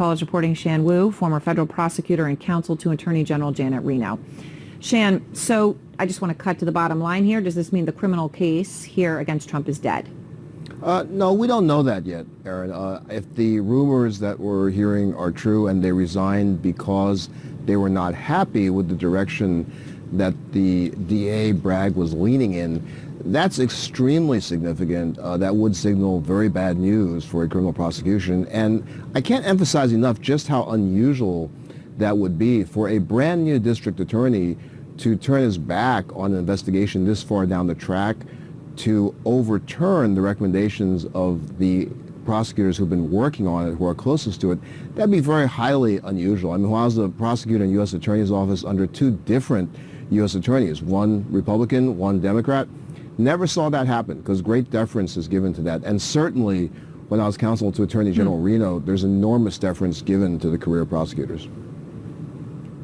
College reporting Shan Wu, former federal prosecutor and counsel to Attorney General Janet Reno. Shan, so I just want to cut to the bottom line here. Does this mean the criminal case here against Trump is dead? No, we don't know that yet, Erin. If the rumors that we're hearing are true and they resigned because they were not happy with the direction that the DA Bragg was leaning in, that's extremely significant. That would signal very bad news for a criminal prosecution. And I can't emphasize enough just how unusual that would be for a brand new district attorney to turn his back on an investigation this far down the track, to overturn the recommendations of the prosecutors who've been working on it, who are closest to it. That'd be very highly unusual. I mean, when I was a prosecutor in the U.S. Attorney's Office under two different U.S. attorneys, one Republican, one Democrat, never saw that happen because great deference is given to that. And certainly when I was counsel to Attorney General Reno, there's enormous deference given to the career prosecutors.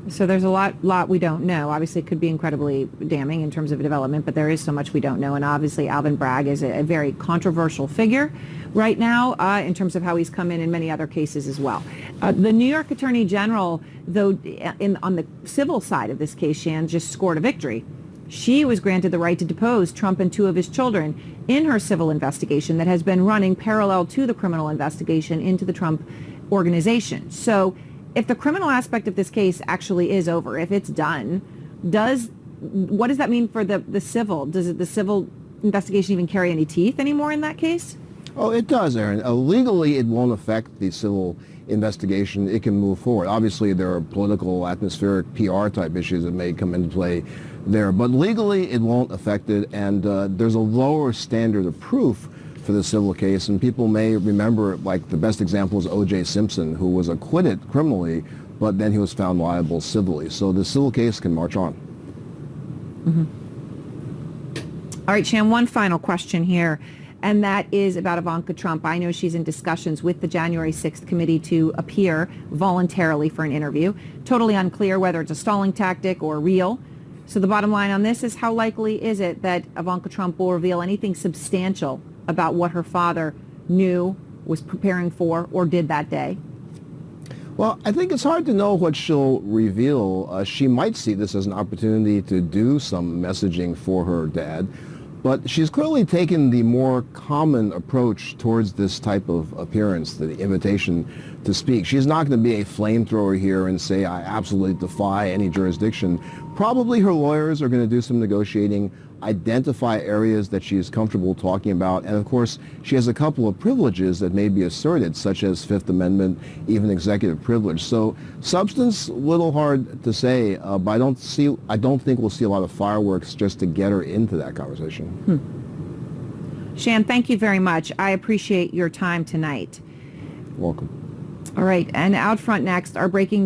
So there's a lot we don't know. Obviously, it could be incredibly damning in terms of a development, but there is so much we don't know. And obviously, Alvin Bragg is a very controversial figure right now in terms of how he's come in many other cases as well. The New York Attorney General, though, on the civil side of this case, Shan, just scored a victory. She was granted the right to depose Trump and two of his children in her civil investigation that has been running parallel to the criminal investigation into the Trump organization. So if the criminal aspect of this case actually is over, if it's done, what does that mean for the civil? Does the civil investigation even carry any teeth anymore in that case? Oh, it does, Erin. Legally, it won't affect the civil investigation. It can move forward. Obviously, there are political, atmospheric, PR type issues that may come into play there, but legally, it won't affect it, and there's a lower standard of proof for the civil case, and people may remember, like, the best example is O.J. Simpson, who was acquitted criminally, but then he was found liable civilly. So the civil case can march on. All right, Shan, one final question here, and that is about Ivanka Trump. I know she's in discussions with the January 6th committee to appear voluntarily for an interview. Totally unclear whether it's a stalling tactic or real. So the bottom line on this is, how likely is it that Ivanka Trump will reveal anything substantial about what her father knew, was preparing for, or did that day? Well, I think it's hard to know what she'll reveal. She might see this as an opportunity to do some messaging for her dad, but she's clearly taken the more common approach towards this type of appearance, the invitation to speak. She's not going to be a flamethrower here and say, I absolutely defy any jurisdiction. Probably her lawyers are going to do some negotiating, identify areas that she is comfortable talking about, and of course she has a couple of privileges that may be asserted, such as Fifth Amendment, even executive privilege. So substance, a little hard to say, but I don't think we'll see a lot of fireworks just to get her into that conversation. Shan, thank you very much. I appreciate your time tonight. Welcome. All right, and out front next, our breaking